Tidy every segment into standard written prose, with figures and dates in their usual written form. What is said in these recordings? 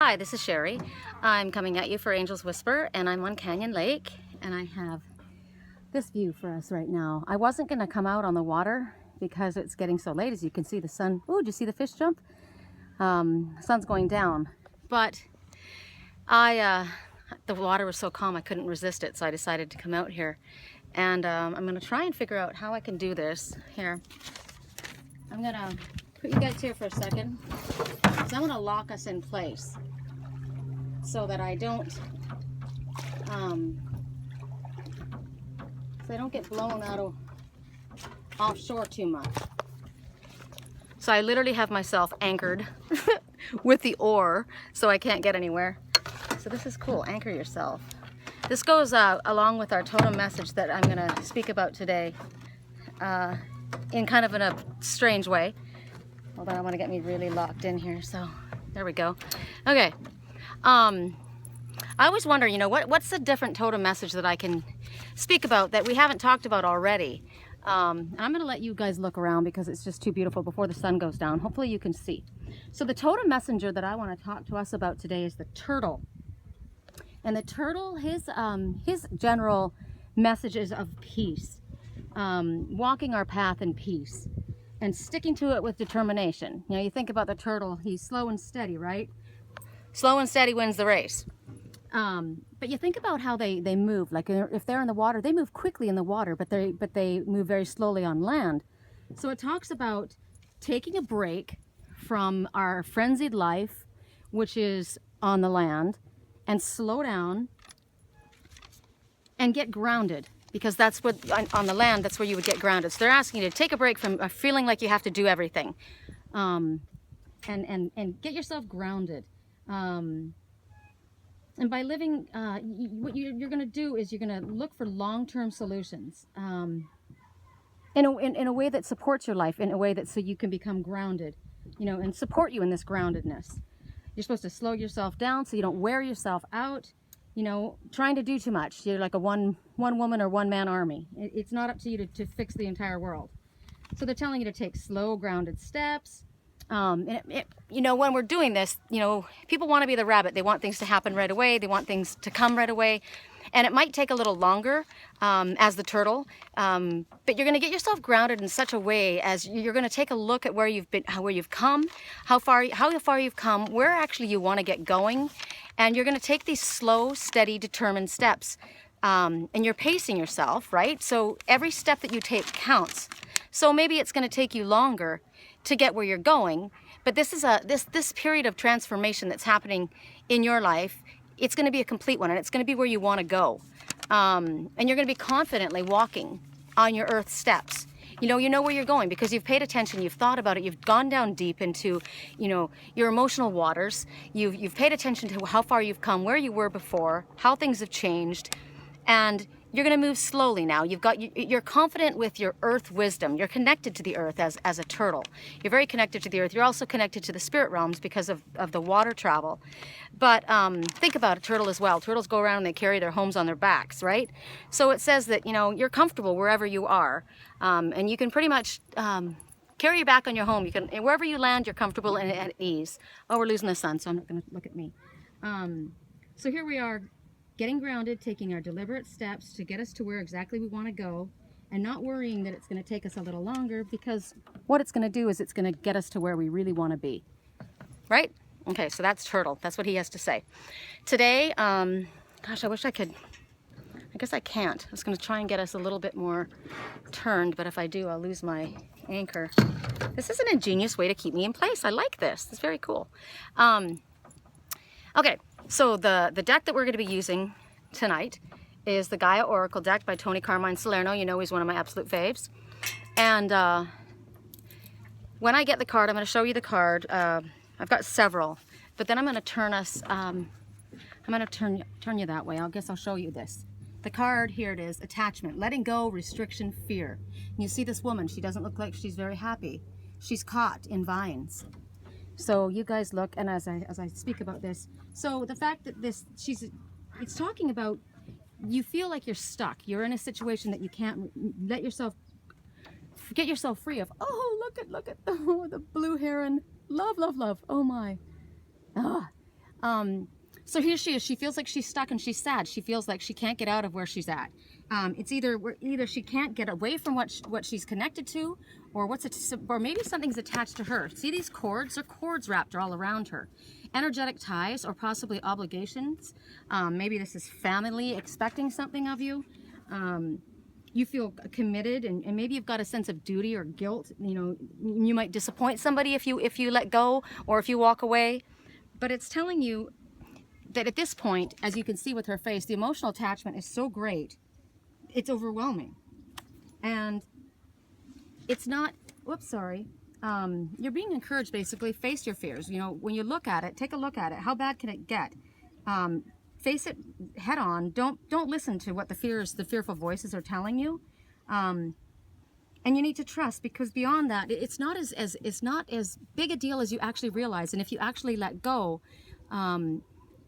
Hi, this is Sherry. I'm coming at you for Angel's Whisper, and I'm on Canyon Lake, and I have this view for us right now. I wasn't going to come out on the water because it's getting so late. As you can see, the sun, oh, did you see the fish jump? Sun's going down, but the water was so calm I couldn't resist it, so I decided to come out here. And I'm going to try and figure out how I can do this. Here, I'm going to put you guys here for a second. So I'm going to lock us in place so that I don't get blown out of offshore too much. So I literally have myself anchored with the oar so I can't get anywhere. So this is cool, anchor yourself. This goes along with our totem message that I'm going to speak about today in kind of a strange way. Hold on, I want to get me really locked in here, so there we go. Okay, I always wonder, you know, what's the different totem message that I can speak about that we haven't talked about already? I'm going to let you guys look around because it's just too beautiful before the sun goes down. Hopefully you can see. So the totem messenger that I want to talk to us about today is the turtle. And the turtle, his general message is of peace, walking our path in peace and sticking to it with determination. You know, you think about the turtle, he's slow and steady, right? Slow and steady wins the race. But you think about how they move. Like if they're in the water, they move quickly in the water, but they move very slowly on land. So it talks about taking a break from our frenzied life, which is on the land, and slow down and get grounded. Because that's what, on the land, that's where you would get grounded. So they're asking you to take a break from feeling like you have to do everything. And get yourself grounded. And by living, what you're going to do is you're going to look for long-term solutions in a way that supports your life, in a way that so you can become grounded, you know, and support you in this groundedness. You're supposed to slow yourself down so you don't wear yourself out, you know, trying to do too much. You're like a one woman or one man army. It's not up to you to fix the entire world. So they're telling you to take slow, grounded steps. You know, when we're doing this, you know, people want to be the rabbit. They want things to happen right away. They want things to come right away. And it might take a little longer as the turtle, but you're going to get yourself grounded in such a way as you're going to take a look at where you've been, where you've come, how far you've come, where actually you want to get going. And you're going to take these slow, steady, determined steps. And you're pacing yourself, right? So every step that you take counts. So maybe it's going to take you longer to get where you're going, but this is this period of transformation that's happening in your life. It's going to be a complete one, and it's going to be where you want to go. And you're going to be confidently walking on your earth steps. You know where you're going because you've paid attention, you've thought about it, you've gone down deep into, you know, your emotional waters. You've paid attention to how far you've come, where you were before, how things have changed, and you're going to move slowly now. You're confident with your earth wisdom. You're connected to the earth as a turtle. You're very connected to the earth. You're also connected to the spirit realms because of the water travel. But think about a turtle as well. Turtles go around and they carry their homes on their backs, right? So it says that, you know, you're comfortable wherever you are. And you can pretty much carry your back on your home. You can, wherever you land, you're comfortable and at ease. Oh, we're losing the sun, so I'm not going to look at me. So here we are, getting grounded, taking our deliberate steps to get us to where exactly we want to go, and not worrying that it's going to take us a little longer, because what it's going to do is it's going to get us to where we really want to be. Right? Okay, so that's turtle. That's what he has to say. Today, gosh, I wish I could. I guess I can't. I was going to try and get us a little bit more turned, but if I do, I'll lose my anchor. This is an ingenious way to keep me in place. I like this. It's very cool. Okay. So the deck that we're going to be using tonight is the Gaia Oracle deck by Tony Carmine Salerno. You know he's one of my absolute faves. And when I get the card, I'm going to show you the card. I've got several, but then I'm going to turn us. I'm going to turn you that way. I guess I'll show you this. The card, here it is: attachment, letting go, restriction, fear. And you see this woman. She doesn't look like she's very happy. She's caught in vines. So you guys look, and as I speak about this, so the fact that it's talking about, you feel like you're stuck. You're in a situation that you can't get yourself free of. Oh, look at the blue heron. Love. Oh my. So here she is. She feels like she's stuck and she's sad. She feels like she can't get out of where she's at. It's either she can't get away from what she's connected to, or or maybe something's attached to her. See these cords? They're cords wrapped all around her. Energetic ties or possibly obligations. Maybe this is family expecting something of you. You feel committed, and maybe you've got a sense of duty or guilt. You know, you might disappoint somebody if you let go or if you walk away. But it's telling you that at this point, as you can see with her face, the emotional attachment is so great, it's overwhelming. And it's not, whoops, sorry. You're being encouraged, basically, face your fears. You know, when you look at it, take a look at it. How bad can it get? Face it head on. Don't listen to what the fearful voices are telling you. And you need to trust, because beyond that, it's not as big a deal as you actually realize. And if you actually let go,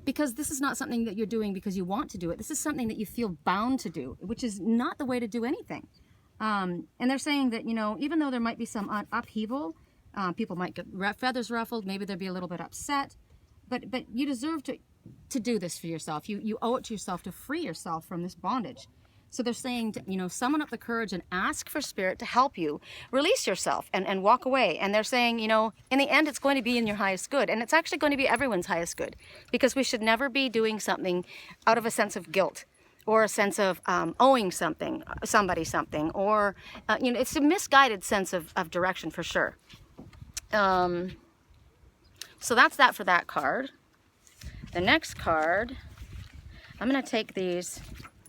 because this is not something that you're doing because you want to do it. This is something that you feel bound to do, which is not the way to do anything. And they're saying that, you know, even though there might be some upheaval, people might get feathers ruffled, maybe they'll be a little bit upset, but you deserve to do this for yourself. You owe it to yourself to free yourself from this bondage. So they're saying, you know, summon up the courage and ask for spirit to help you release yourself and walk away. And they're saying, you know, in the end, it's going to be in your highest good. And it's actually going to be everyone's highest good, because we should never be doing something out of a sense of guilt or a sense of owing somebody something, or, you know, it's a misguided sense of direction for sure. So that's that for that card. The next card, I'm going to take these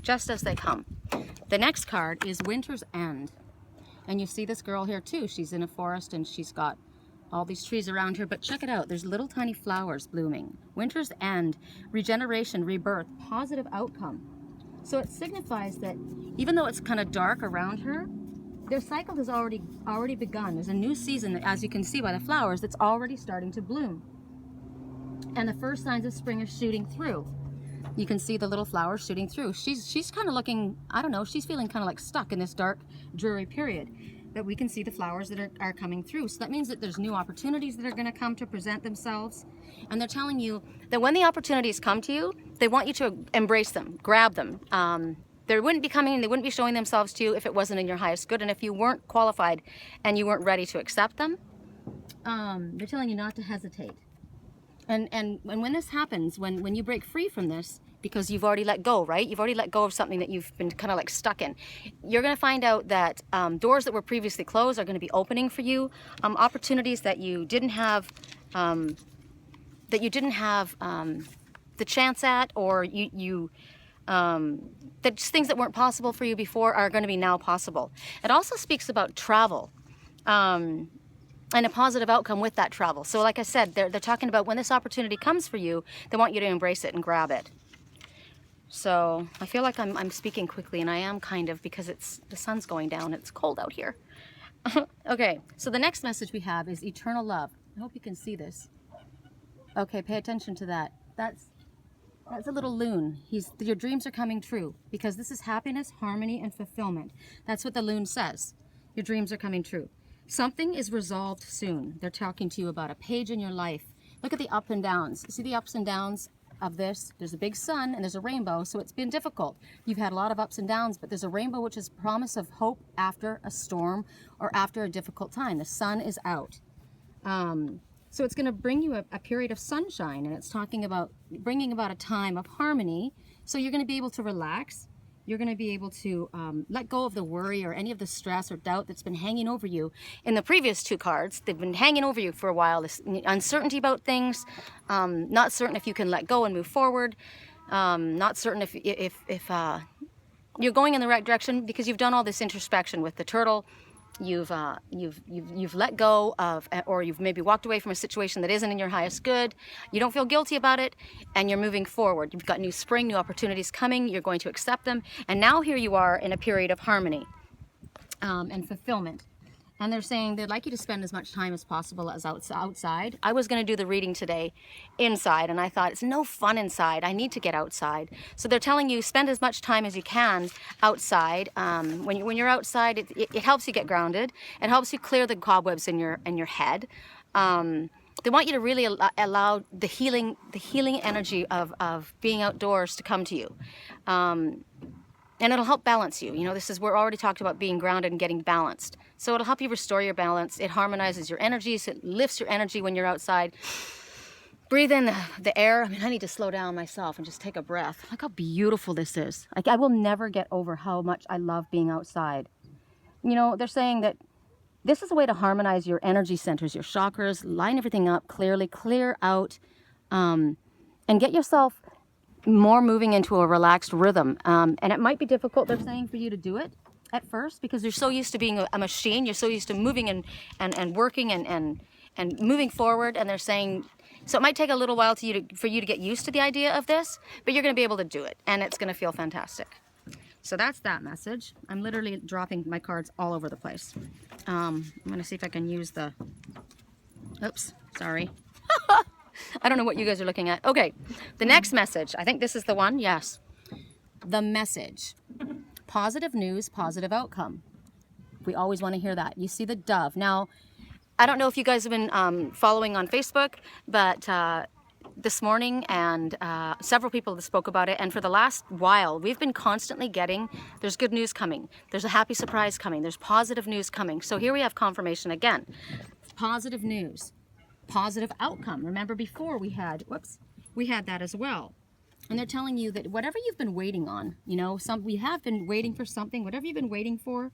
just as they come. The next card is Winter's End. And you see this girl here too. She's in a forest and she's got all these trees around her, but check it out. There's little tiny flowers blooming. Winter's End, regeneration, rebirth, positive outcome. So it signifies that even though it's kind of dark around her, their cycle has already begun. There's a new season, as you can see by the flowers, that's already starting to bloom. And the first signs of spring are shooting through. You can see the little flowers shooting through. She's kind of looking, I don't know, she's feeling kind of like stuck in this dark, dreary period. But we can see the flowers that are coming through. So that means that there's new opportunities that are going to come to present themselves. And they're telling you that when the opportunities come to you, they want you to embrace them, grab them. They wouldn't be coming, they wouldn't be showing themselves to you if it wasn't in your highest good. And if you weren't qualified and you weren't ready to accept them, they're telling you not to hesitate. And when this happens, when you break free from this, because you've already let go, right? You've already let go of something that you've been kind of like stuck in. You're going to find out that doors that were previously closed are going to be opening for you. Opportunities that you didn't have, the chance at, or that just things that weren't possible for you before are going to be now possible. It also speaks about travel. And a positive outcome with that travel. So like I said, they're talking about when this opportunity comes for you, they want you to embrace it and grab it. So I feel like I'm speaking quickly, and I am kind of, because the sun's going down, it's cold out here. Okay, so the next message we have is eternal love. I hope you can see this. Okay, pay attention to that. That's a little loon. Your dreams are coming true, because this is happiness, harmony, and fulfillment. That's what the loon says. Your dreams are coming true. Something is resolved soon. They're talking to you about a page in your life. Look at the ups and downs. See the ups and downs of this? There's a big sun and there's a rainbow, so it's been difficult. You've had a lot of ups and downs, but there's a rainbow, which is promise of hope after a storm or after a difficult time. The sun is out. So it's going to bring you a period of sunshine, and it's talking about bringing about a time of harmony. So you're going to be able to relax. You're going to be able to let go of the worry or any of the stress or doubt that's been hanging over you. In the previous two cards, they've been hanging over you for a while. This uncertainty about things, not certain if you can let go and move forward, not certain if you're going in the right direction, because you've done all this introspection with the turtle. You've let go of, or you've maybe walked away from a situation that isn't in your highest good. You don't feel guilty about it, and you're moving forward. You've got new spring, new opportunities coming. You're going to accept them, and now here you are in a period of harmony and fulfillment. And they're saying they'd like you to spend as much time as possible as outside. I was going to do the reading today inside, and I thought, it's no fun inside. I need to get outside. So they're telling you, spend as much time as you can outside. When you're outside, it helps you get grounded. It helps you clear the cobwebs in your head. they want you to really allow the healing energy of being outdoors to come to you. And it'll help balance you. You know, we're already talked about being grounded and getting balanced. So it'll help you restore your balance. It harmonizes your energies. It lifts your energy when you're outside. Breathe in the air. I mean, I need to slow down myself and just take a breath. Look how beautiful this is. Like, I will never get over how much I love being outside. You know, they're saying that this is a way to harmonize your energy centers, your chakras, line everything up clearly, clear out, and get yourself more moving into a relaxed rhythm. And it might be difficult, they're saying, for you to do it at first, because you're so used to being a machine. You're so used to moving and working and moving forward. And they're saying, so it might take a little while for you to get used to the idea of this, but you're going to be able to do it, and it's going to feel fantastic. So that's that message. I'm literally dropping my cards all over the place. I'm going to see if I can use the... Oops, sorry. I don't know what you guys are looking at. Okay, the next message. I think this is the one. Yes. The message. Positive news, positive outcome. We always want to hear that. You see the dove. Now, I don't know if you guys have been following on Facebook, but this morning and several people that spoke about it, and for the last while, we've been constantly getting, there's good news coming. There's a happy surprise coming. There's positive news coming. So here we have confirmation again. Positive news. Positive outcome. Remember before we had that as well. And they're telling you that whatever you've been waiting on, you know, we have been waiting for something, whatever you've been waiting for,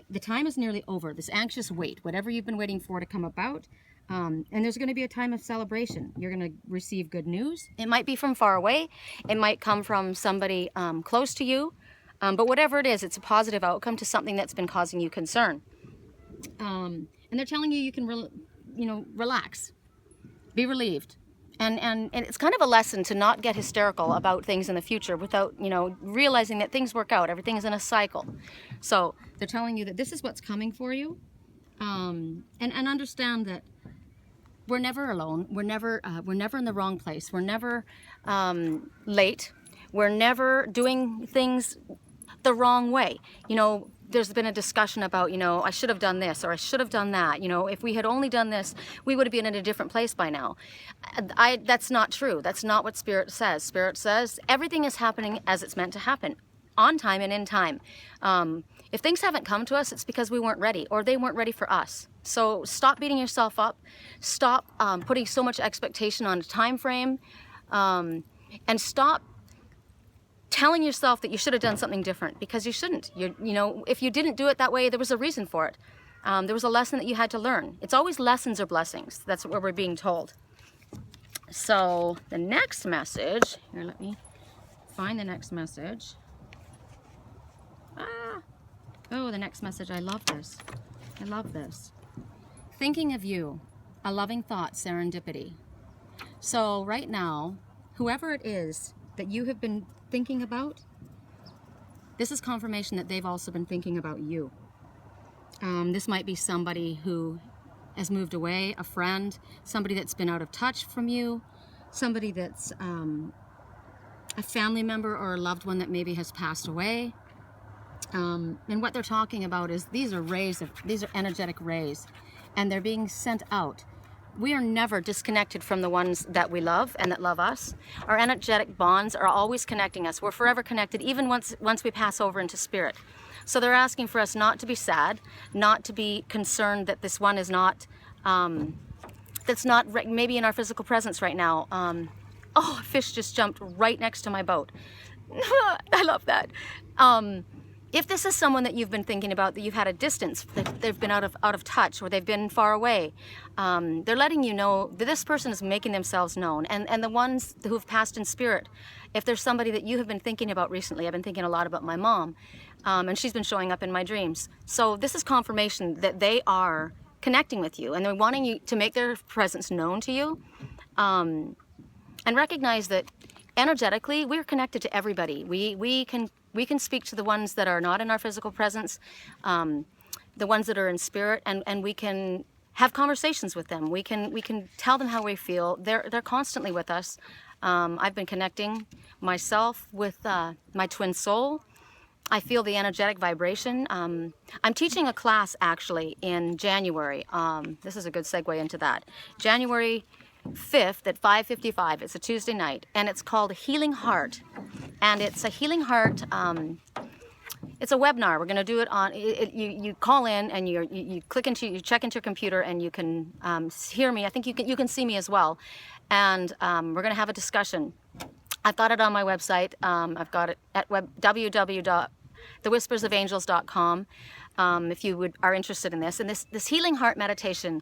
the time is nearly over. This anxious wait, whatever you've been waiting for to come about, and there's going to be a time of celebration. You're going to receive good news. It might be from far away. It might come from somebody close to you, but whatever it is, it's a positive outcome to something that's been causing you concern. And they're telling you you can relax, be relieved. And it's kind of a lesson to not get hysterical about things in the future without, realizing that things work out. Everything is in a cycle. So they're telling you that this is what's coming for you. And understand that we're never alone. We're never in the wrong place. We're never late. We're never doing things the wrong way. There's been a discussion about, I should have done this or I should have done that. If we had only done this, we would have been in a different place by now. That's not true. That's not what Spirit says. Spirit says everything is happening as it's meant to happen, on time and in time. If things haven't come to us, it's because we weren't ready or they weren't ready for us. So stop beating yourself up. Stop putting so much expectation on a time frame, and stop telling yourself that you should have done something different, because you shouldn't. If you didn't do it that way, there was a reason for it. There was a lesson that you had to learn. It's always lessons or blessings. That's what we're being told. So the next message, here, let me find the next message. Oh, the next message, I love this. I love this. Thinking of you, a loving thought, serendipity. So right now, whoever it is that you have been thinking about, this is confirmation that they've also been thinking about you. This might be somebody who has moved away, a friend, somebody that's been out of touch from you, somebody that's a family member or a loved one that maybe has passed away. And what they're talking about is these are energetic rays, and they're being sent out. We are never disconnected from the ones that we love and that love us. Our energetic bonds are always connecting us. We're forever connected, even once we pass over into spirit. So they're asking for us not to be sad, not to be concerned that this one is not, that's not maybe in our physical presence right now. Oh, a fish just jumped right next to my boat. I love that. If this is someone that you've been thinking about, that you've had a distance, that they've been out of touch, or they've been far away, they're letting you know that this person is making themselves known. And the ones who've passed in spirit, if there's somebody that you have been thinking about recently, I've been thinking a lot about my mom, and she's been showing up in my dreams. So this is confirmation that they are connecting with you, and they're wanting you to make their presence known to you, and recognize that energetically we're connected to everybody. We can speak to the ones that are not in our physical presence, the ones that are in spirit, and we can have conversations with them. We can tell them how we feel. They're constantly with us. I've been connecting myself with my twin soul, I feel the energetic vibration. I'm teaching a class actually in January. This is a good segue into that. January 5th at 5:55. It's a Tuesday night, and it's called Healing Heart. And it's a Healing Heart. It's a webinar. We're going to do it on. You call in and you click into, you check into your computer, and you can hear me. I think you can see me as well. And we're going to have a discussion. I've got it on my website. I've got it at www.thewhispersofangels.com. If you are interested in this. And this Healing Heart meditation,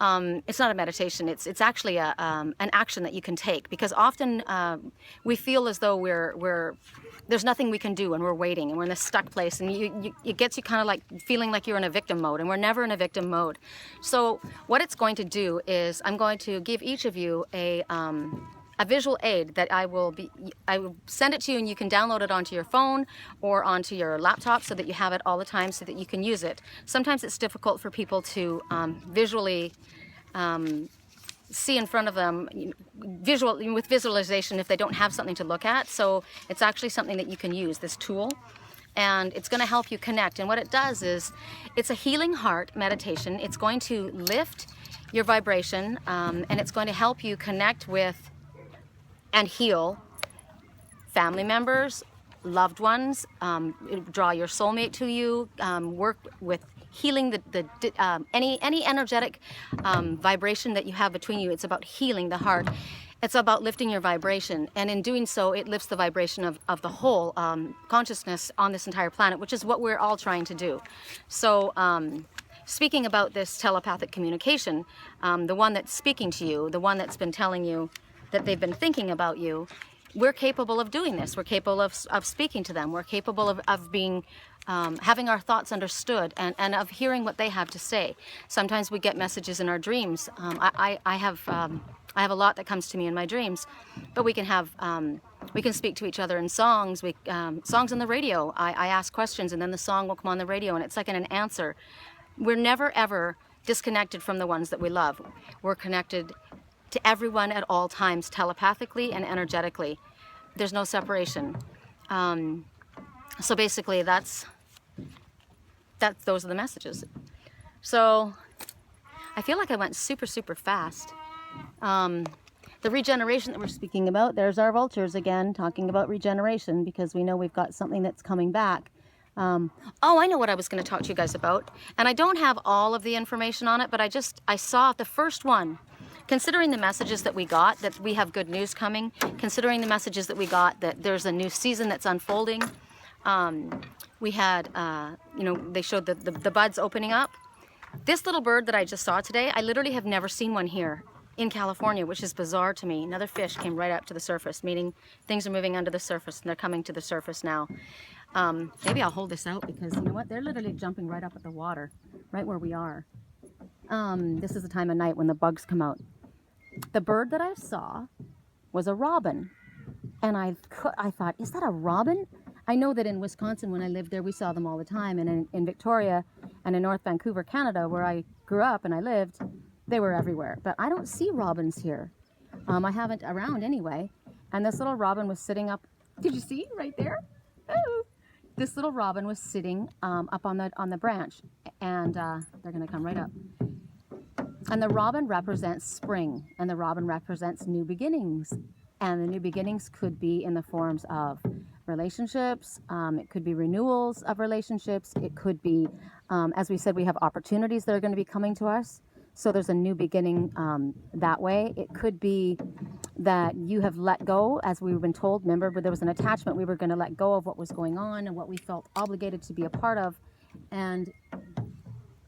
it's not a meditation, it's actually an action that you can take, because often we feel as though there's nothing we can do, and we're waiting, and we're in this stuck place, and it gets you kind of like feeling like you're in a victim mode, and we're never in a victim mode. So what it's going to do is I'm going to give each of you a visual aid that I will send it to you, and you can download it onto your phone or onto your laptop so that you have it all the time so that you can use it. Sometimes it's difficult for people to visually see in front of them with visualization if they don't have something to look at. So it's actually something that you can use, this tool, and it's going to help you connect. And what it does is it's a Healing Heart meditation. It's going to lift your vibration, and it's going to help you connect with and heal family members, loved ones, draw your soulmate to you, work with healing any energetic vibration that you have between you. It's about healing the heart. It's about lifting your vibration, and in doing so, it lifts the vibration of the whole consciousness on this entire planet, which is what we're all trying to do. So speaking about this telepathic communication, the one that's speaking to you, the one that's been telling you that they've been thinking about you, we're capable of doing this. We're capable of speaking to them. We're capable of being, having our thoughts understood, and of hearing what they have to say. Sometimes we get messages in our dreams. I have a lot that comes to me in my dreams, but we can speak to each other in songs. Songs on the radio. I ask questions, and then the song will come on the radio, and it's like an answer. We're never ever disconnected from the ones that we love. We're connected to everyone at all times, telepathically and energetically. There's no separation. So basically, those are the messages. So I feel like I went super, super fast. The regeneration that we're speaking about, there's our vultures again, talking about regeneration, because we know we've got something that's coming back. Oh, I know what I was going to talk to you guys about. And I don't have all of the information on it, but I saw the first one. Considering the messages that we got, that we have good news coming, considering the messages that we got, that there's a new season that's unfolding, we had, they showed the buds opening up. This little bird that I just saw today, I literally have never seen one here in California, which is bizarre to me. Another fish came right up to the surface, meaning things are moving under the surface, and they're coming to the surface now. Maybe I'll hold this out, because you know what? They're literally jumping right up at the water, right where we are. This is the time of night when the bugs come out. The bird that I saw was a robin, and I thought, is that a robin? I know that in Wisconsin, when I lived there, we saw them all the time, and in Victoria and in North Vancouver, Canada, where I grew up and I lived, they were everywhere. But I don't see robins here. I haven't around anyway. And this little robin was sitting up. Did you see right there? Oh. This little robin was sitting up on the branch, and they're going to come right up. And the robin represents spring, and the robin represents new beginnings. And the new beginnings could be in the forms of relationships. It could be renewals of relationships. It could be, as we said, we have opportunities that are going to be coming to us. So there's a new beginning that way. It could be that you have let go, as we've been told. Remember, but there was an attachment. We were going to let go of what was going on and what we felt obligated to be a part of. And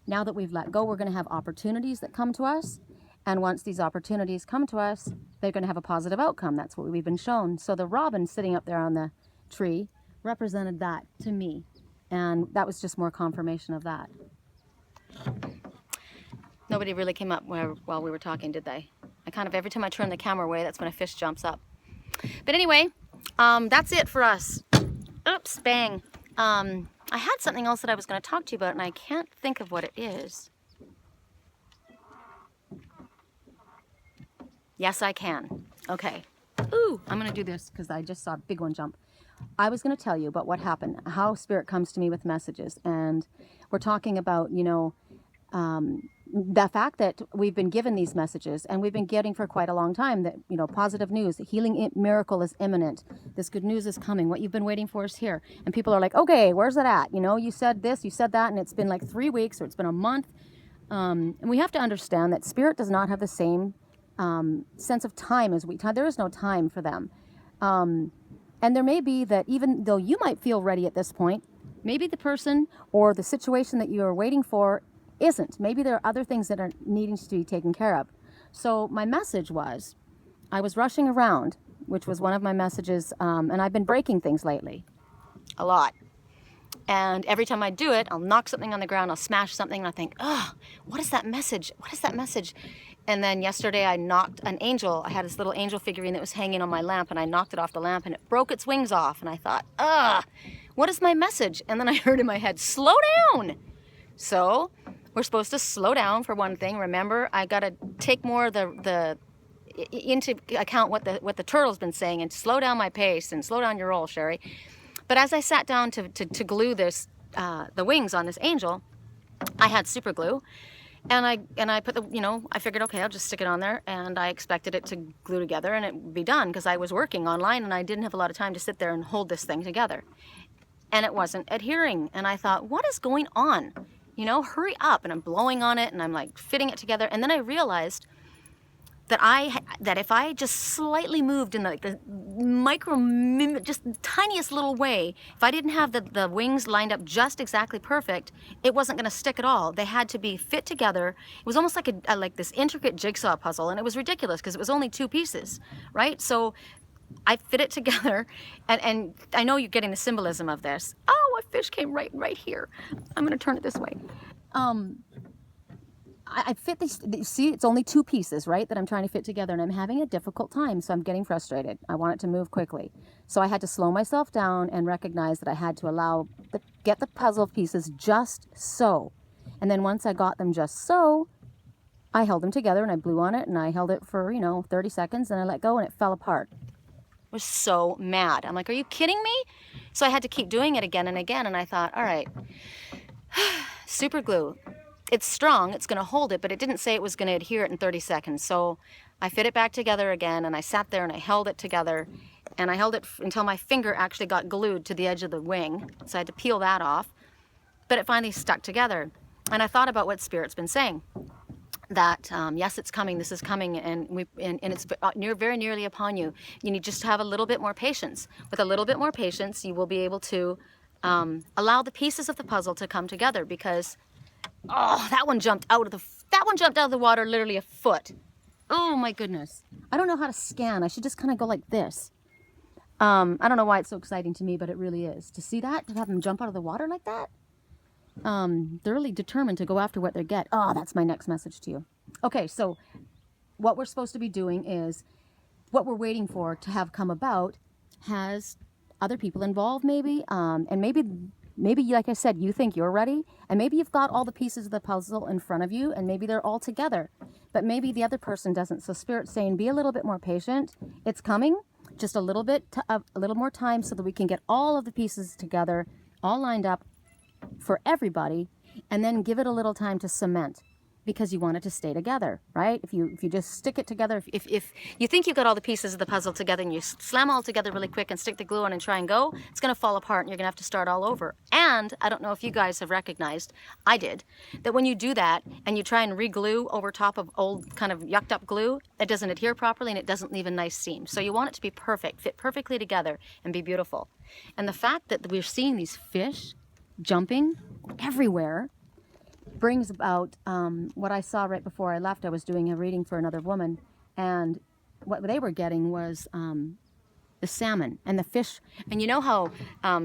now that we've let go, we're going to have opportunities that come to us. And once these opportunities come to us, they're going to have a positive outcome. That's what we've been shown. So the robin sitting up there on the tree represented that to me. And that was just more confirmation of that. Nobody really came up while we were talking, did they? I kind of, every time I turn the camera away, that's when a fish jumps up. But anyway, that's it for us. Oops, bang. I had something else that I was going to talk to you about, and I can't think of what it is. Yes, I can. Okay. Ooh, I'm going to do this because I just saw a big one jump. I was going to tell you about what happened, how Spirit comes to me with messages. And we're talking about, you know, the fact that we've been given these messages and we've been getting for quite a long time that, you know, positive news, healing miracle is imminent. This good news is coming. What you've been waiting for is here. And people are like, okay, where's it at? You know, you said this, you said that, and it's been like 3 weeks or it's been a month. And we have to understand that Spirit does not have the same sense of time as we. There is no time for them. And there may be that even though you might feel ready at this point, maybe the person or the situation that you are waiting for isn't. Maybe there are other things that are needing to be taken care of. So my message was, I was rushing around, which was one of my messages, and I've been breaking things lately, a lot. And every time I do it, I'll knock something on the ground, I'll smash something, and I think, oh, what is that message? What is that message? And then yesterday I knocked an angel. I had this little angel figurine that was hanging on my lamp, and I knocked it off the lamp, and it broke its wings off. And I thought, what is my message? And then I heard in my head, slow down. So we're supposed to slow down for one thing. Remember, I got to take more of the into account what the turtle's been saying, and slow down my pace and slow down your roll, Sherry. But as I sat down to glue this the wings on this angel, I had super glue. And I put the, you know, I figured, okay, I'll just stick it on there, and I expected it to glue together and it would be done because I was working online and I didn't have a lot of time to sit there and hold this thing together. And it wasn't adhering. And I thought, what is going on? You know, hurry up. And I'm blowing on it and I'm like fitting it together. And then I realized that if I just slightly moved in the just tiniest little way, if I didn't have the wings lined up just exactly perfect, it wasn't going to stick at all. They had to be fit together. It was almost like this intricate jigsaw puzzle, and it was ridiculous because it was only 2 pieces, right? So I fit it together, and I know you're getting the symbolism of this. Oh, a fish came right here. I'm going to turn it this way. I fit these, see, it's only 2 pieces, right, that I'm trying to fit together, and I'm having a difficult time, so I'm getting frustrated. I want it to move quickly. So I had to slow myself down and recognize that I had to get the puzzle pieces just so. And then once I got them just so, I held them together and I blew on it and I held it for, you know, 30 seconds and I let go and it fell apart. I was so mad. I'm like, are you kidding me? So I had to keep doing it again and again, and I thought, all right, super glue. It's strong, it's going to hold it, but it didn't say it was going to adhere it in 30 seconds. So I fit it back together again, and I sat there and I held it together, and I held it until my finger actually got glued to the edge of the wing. So I had to peel that off, but it finally stuck together. And I thought about what Spirit's been saying, that yes, it's coming, this is coming, and it's very nearly upon you. You need just to have a little bit more patience. With a little bit more patience, you will be able to allow the pieces of the puzzle to come together, because oh, that one jumped out of the water literally a foot. Oh my goodness. I don't know how to scan. I should just kind of go like this. I don't know why it's so exciting to me, but it really is. To see that, to have them jump out of the water like that. They're really determined to go after what they get. Oh, that's my next message to you. Okay, so what we're supposed to be doing is, what we're waiting for to have come about has other people involved maybe, and maybe, like I said, you think you're ready, and maybe you've got all the pieces of the puzzle in front of you, and maybe they're all together, but maybe the other person doesn't. So Spirit's saying, be a little bit more patient. It's coming, just a little more time so that we can get all of the pieces together, all lined up for everybody, and then give it a little time to cement, because you want it to stay together, right? If you just stick it together, if you think you've got all the pieces of the puzzle together and you slam all together really quick and stick the glue on and try and go, it's going to fall apart and you're going to have to start all over. And I don't know if you guys have recognized, I did, that when you do that and you try and re-glue over top of old kind of yucked up glue, it doesn't adhere properly and it doesn't leave a nice seam. So you want it to be perfect, fit perfectly together and be beautiful. And the fact that we're seeing these fish jumping everywhere brings about what I saw right before I left. I was doing a reading for another woman, and what they were getting was the salmon and the fish. And you know how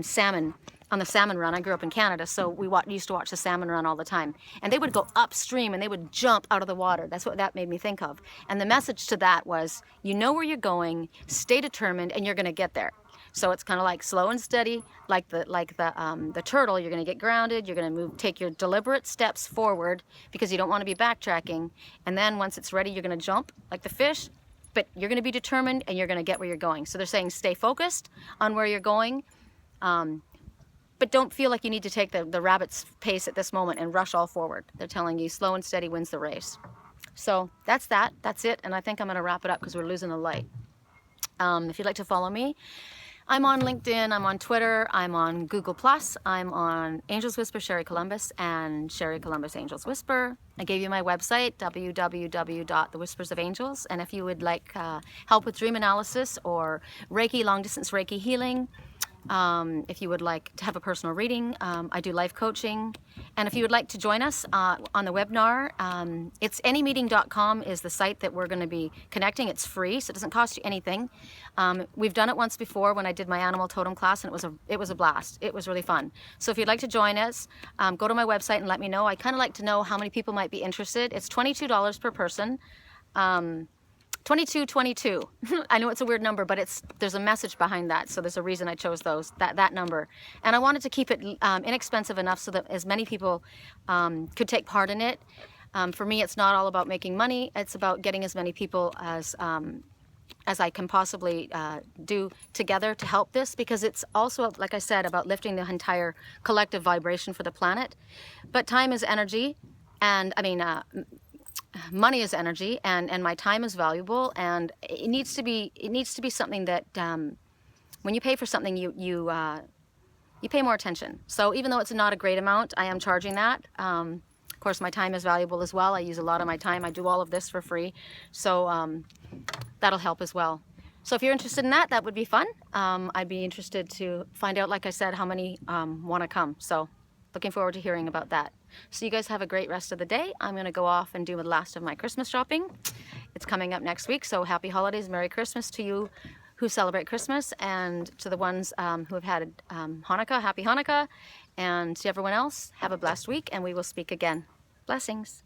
salmon, on the salmon run, I grew up in Canada, so we used to watch the salmon run all the time. And they would go upstream and they would jump out of the water. That's what that made me think of. And the message to that was, you know where you're going, stay determined, and you're going to get there. So it's kind of like slow and steady, like the turtle. You're going to get grounded. You're going to take your deliberate steps forward because you don't want to be backtracking. And then once it's ready, you're going to jump like the fish, but you're going to be determined and you're going to get where you're going. So they're saying stay focused on where you're going, but don't feel like you need to take the rabbit's pace at this moment and rush all forward. They're telling you slow and steady wins the race. So that's it, and I think I'm going to wrap it up because we're losing the light. If you'd like to follow me, I'm on LinkedIn, I'm on Twitter, I'm on Google+, I'm on Angels Whisper Sherry Columbus and Sherry Columbus Angels Whisper. I gave you my website, www.thewhispersofangels, and if you would like help with dream analysis or Reiki, long-distance Reiki healing, if you would like to have a personal reading, I do life coaching. And if you would like to join us on the webinar, it's anymeeting.com is the site that we're going to be connecting. It's free, so it doesn't cost you anything. We've done it once before when I did my animal totem class, and it was a blast. It was really fun. So if you'd like to join us, go to my website and let me know. I kind of like to know how many people might be interested. It's $22 per person. 2222. I know it's a weird number, but there's a message behind that, so there's a reason I chose that number. And I wanted to keep it inexpensive enough so that as many people could take part in it. For me, it's not all about making money. It's about getting as many people as I can possibly do together to help this, because it's also, like I said, about lifting the entire collective vibration for the planet. But time is energy, and I mean, money is energy, and my time is valuable, and it needs to be something that when you pay for something, you pay more attention. So even though it's not a great amount, I am charging that. Of course, my time is valuable as well. I use a lot of my time. I do all of this for free, so that'll help as well. So if you're interested in that, that would be fun. I'd be interested to find out, like I said, how many want to come. So looking forward to hearing about that. So you guys have a great rest of the day. I'm going to go off and do the last of my Christmas shopping. It's coming up next week, so happy holidays, Merry Christmas to you who celebrate Christmas, and to the ones who have had Hanukkah, happy Hanukkah, and to everyone else, have a blessed week, and we will speak again. Blessings.